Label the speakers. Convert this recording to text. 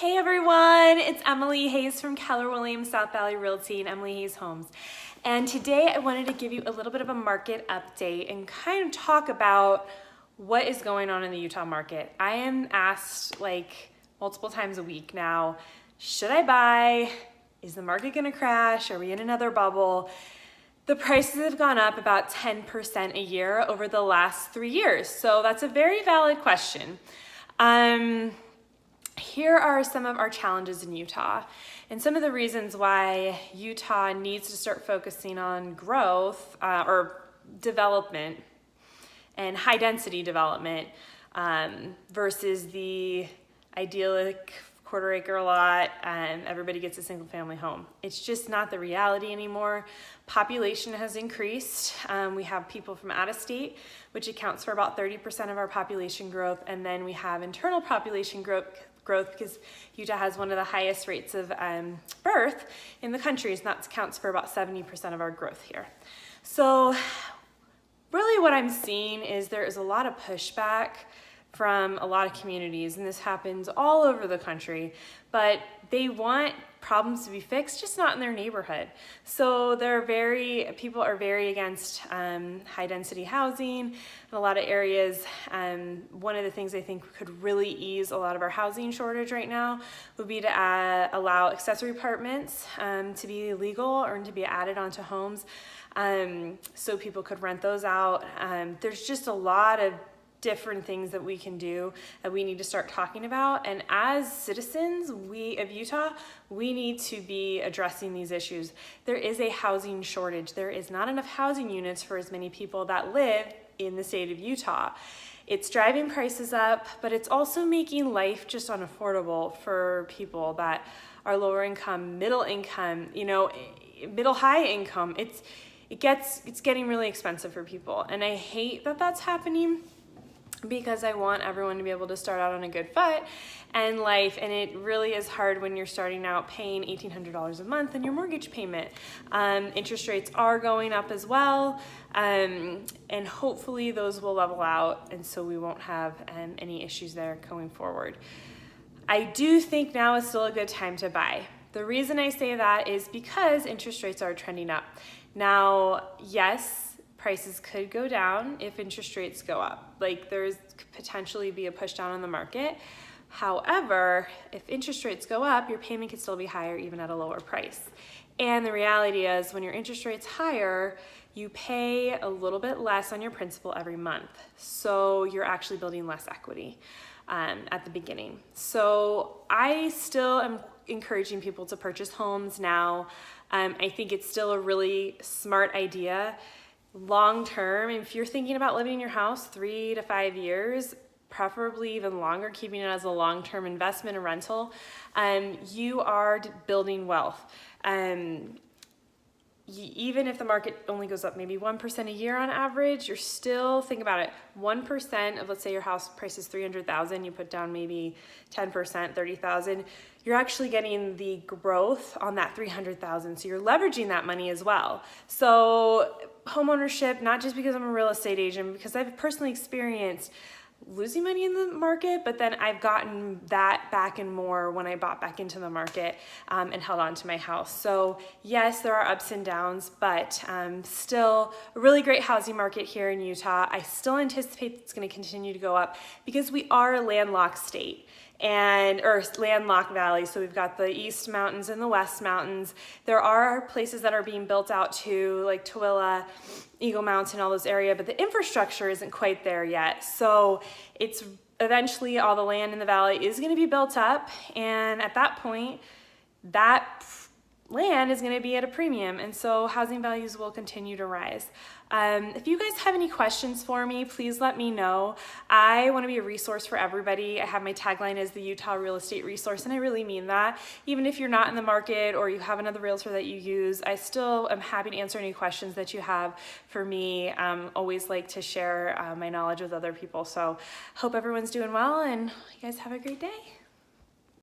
Speaker 1: Hey everyone, it's Emily Hayes from Keller Williams South Valley Realty and Emily Hayes Homes. And today I wanted to give you a little bit of a market update and kind of talk about what is going on in the Utah market. I am asked like multiple times a week now, should I buy? Is the market gonna crash? Are we in another bubble? The prices have gone up about 10% a year over the last 3 years. So that's a very valid question. Here are some of our challenges in Utah and some of the reasons why Utah needs to start focusing on growth or development and high density development versus the idyllic quarter-acre lot and everybody gets a single family home. It's just not the reality anymore. Population has increased. We have people from out of state, which accounts for about 30% of our population growth. And then we have internal population growth because Utah has one of the highest rates of birth in the country, and that accounts for about 70% of our growth here. So really what I'm seeing is there is a lot of pushback from a lot of communities, and this happens all over the country, but they want problems to be fixed, just not in their neighborhood. So people are very against high density housing in a lot of areas. One of the things I think could really ease a lot of our housing shortage right now would be to allow accessory apartments to be legal or to be added onto homes so people could rent those out. There's just a lot of different things that we can do that we need to start talking about. And as citizens of Utah, we need to be addressing these issues. There is a housing shortage. There is not enough housing units for as many people that live in the state of Utah. It's driving prices up, but it's also making life just unaffordable for people that are lower income, middle income, middle high income. It's getting really expensive for people. And I hate that that's happening, because I want everyone to be able to start out on a good foot and life. And it really is hard when you're starting out paying $1,800 a month in your mortgage payment. Interest rates are going up as well. And hopefully those will level out. And so we won't have any issues there going forward. I do think now is still a good time to buy. The reason I say that is because interest rates are trending up. Now, yes, prices could go down if interest rates go up. Like there's could potentially be a push down on the market. However, if interest rates go up, your payment could still be higher even at a lower price. And the reality is when your interest rate's higher, you pay a little bit less on your principal every month. So you're actually building less equity at the beginning. So I still am encouraging people to purchase homes now. I think it's still a really smart idea. Long term, if you're thinking about living in your house 3 to 5 years, preferably even longer, keeping it as a long-term investment or rental, you are building wealth. Even if the market only goes up maybe 1% a year on average, you're still, think about it, 1% of, let's say your house price is $300,000, you put down maybe 10%, $30,000, you're actually getting the growth on that $300,000. So you're leveraging that money as well. So homeownership, not just because I'm a real estate agent, because I've personally experienced losing money in the market, but then I've gotten that back and more when I bought back into the market and held on to my house. So yes, there are ups and downs, but still a really great housing market here in Utah. I still anticipate it's going to continue to go up because we are a landlocked state or landlocked valley. So we've got the East Mountains and the West Mountains. There are places that are being built out too, like Tooele, Eagle Mountain, all those areas, but the infrastructure isn't quite there yet. So it's eventually all the land in the valley is going to be built up. And at that point, that land is going to be at a premium. And so housing values will continue to rise. If you guys have any questions for me, please let me know. I want to be a resource for everybody. I have my tagline as the Utah Real Estate Resource, and I really mean that. Even if you're not in the market or you have another realtor that you use, I still am happy to answer any questions that you have for me. Always like to share my knowledge with other people. So hope everyone's doing well, and you guys have a great day.